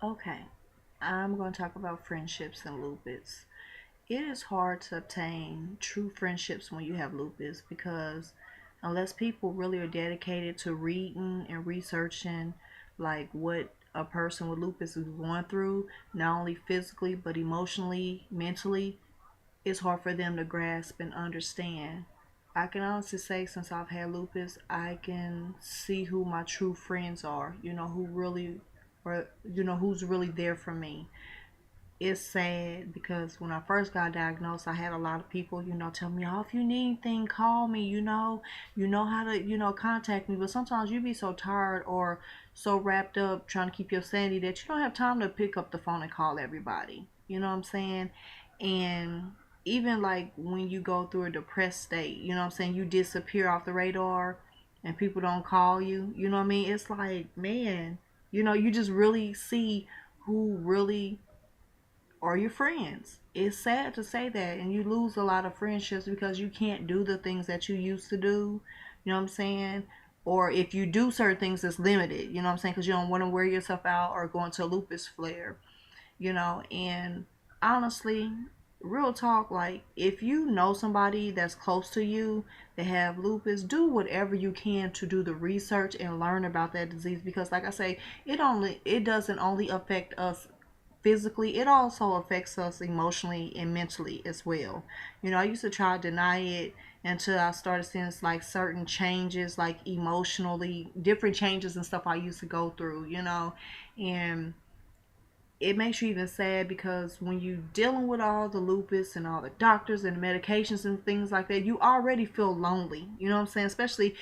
Okay, I'm going to talk about friendships and lupus. It is hard to obtain true friendships when you have lupus because unless people really are dedicated to reading and researching like what a person with lupus is going through, not only physically but emotionally, mentally, it's hard for them to grasp and understand. I can honestly say since I've had lupus, I can see who my true friends are, who really or who's really there for me. It's sad because when I first got diagnosed, I had a lot of people, tell me, "Oh, if you need anything, call me, you know how to, contact me." But sometimes you be so tired or so wrapped up trying to keep your sanity that you don't have time to pick up the phone and call everybody. You know what I'm saying? And even like when you go through a depressed state, you know what I'm saying, you disappear off the radar and people don't call you. You know what I mean? It's like, man, you just really see who really or your friends. It's sad to say that, and you lose a lot of friendships because you can't do the things that you used to do. You know what I'm saying? Or if you do certain things, it's limited. You know what I'm saying? Because you don't want to wear yourself out or go into a lupus flare. And honestly, real talk, like if you know somebody that's close to you that have lupus, do whatever you can to do the research and learn about that disease because like I say, it doesn't only affect us physically, it also affects us emotionally and mentally as well. I used to try to deny it until I started seeing like certain changes, like emotionally, different changes and stuff I used to go through, and it makes you even sad because when you dealing with all the lupus and all the doctors and the medications and things like that, you already feel lonely. You know what I'm saying? Especially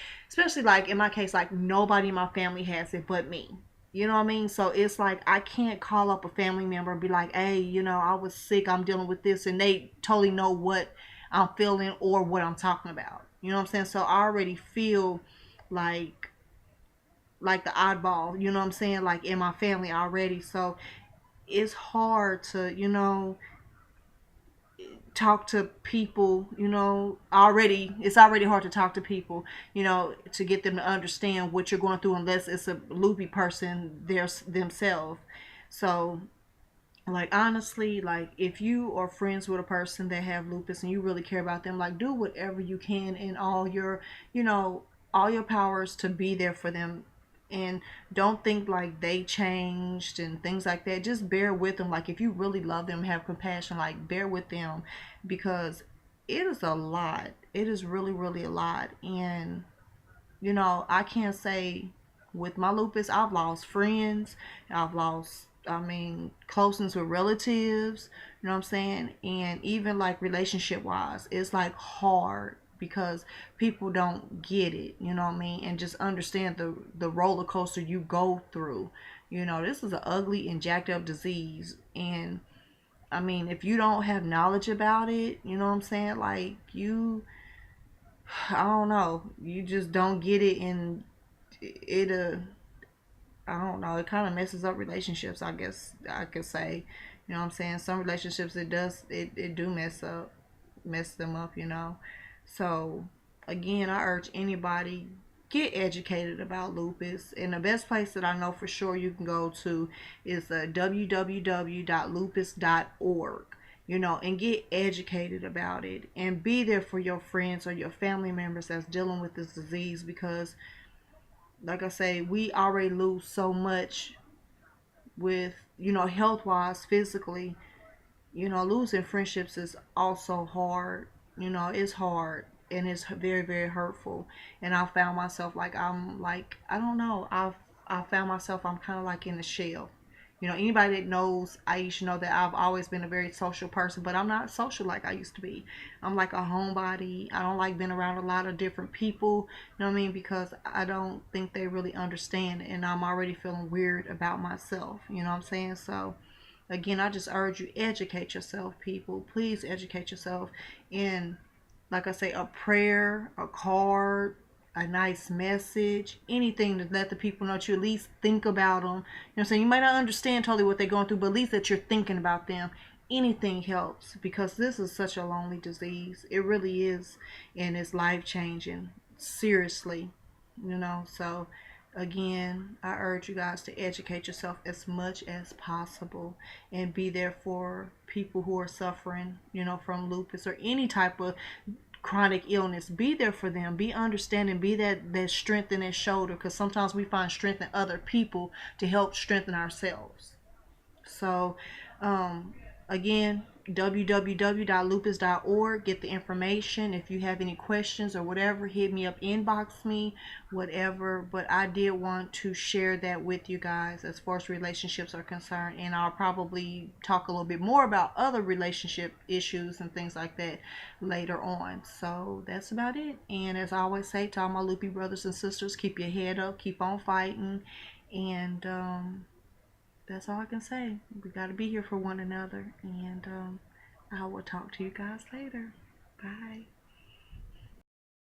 like in my case, like nobody in my family has it but me. You know what I mean? So it's like I can't call up a family member and be like, "Hey, I was sick. I'm dealing with this," and they totally know what I'm feeling or what I'm talking about. You know what I'm saying? So I already feel like like the oddball. You know what I'm saying? Like in my family already. So it's hard to talk to people. Already it's already hard to talk to people, to get them to understand what you're going through unless it's a loopy person themselves. So like honestly, like if you are friends with a person that have lupus and you really care about them, like do whatever you can in you know all your powers to be there for them, and don't think like they changed and things like that. Just bear with them. Like if you really love them, have compassion, like bear with them because it is a lot. It is really really a lot. And I can't say with my lupus, I've lost friends, I've lost, I mean, closeness with relatives, you know what I'm saying? And even like relationship wise, it's like hard because people don't get it, you know what I mean? And just understand the roller coaster you go through. This is an ugly and jacked up disease. And I mean, if you don't have knowledge about it, you know what I'm saying? Like, I don't know, you just don't get it, and it I don't know, it kind of messes up relationships, I guess I could say. You know what I'm saying? Some relationships it do mess them up, So again, I urge anybody, get educated about lupus, and the best place that I know for sure you can go to is www.lupus.org. And get educated about it and be there for your friends or your family members that's dealing with this disease because like I say, we already lose so much with, health wise, physically. Losing friendships is also hard. It's hard and it's very, very hurtful. And I found myself like, I don't know, I found myself, I'm kind of like in a shell. Anybody that knows Aisha know that I've always been a very social person, but I'm not social like I used to be. I'm like a homebody. I don't like being around a lot of different people. You know what I mean? Because I don't think they really understand, and I'm already feeling weird about myself. You know what I'm saying? So, again, I just urge you, educate yourself, people. Please educate yourself. And like I say, a prayer, a card, a nice message, anything to let the people know that you at least think about them. You know what I'm saying? You might not understand totally what they're going through, but at least that you're thinking about them. Anything helps because this is such a lonely disease. It really is. And it's life changing. Seriously. So Again, I urge you guys to educate yourself as much as possible and be there for people who are suffering, from lupus or any type of chronic illness. Be there for them. Be understanding. Be that strength in that shoulder, because sometimes we find strength in other people to help strengthen ourselves. So, um, again, www.lupus.org. Get the information. If you have any questions or whatever, hit me up, inbox me, whatever. But I did want to share that with you guys as far as relationships are concerned. And I'll probably talk a little bit more about other relationship issues and things like that later on. So that's about it. And as I always say to all my loopy brothers and sisters, keep your head up, keep on fighting. And that's all I can say. We got to be here for one another. And I will talk to you guys later. Bye.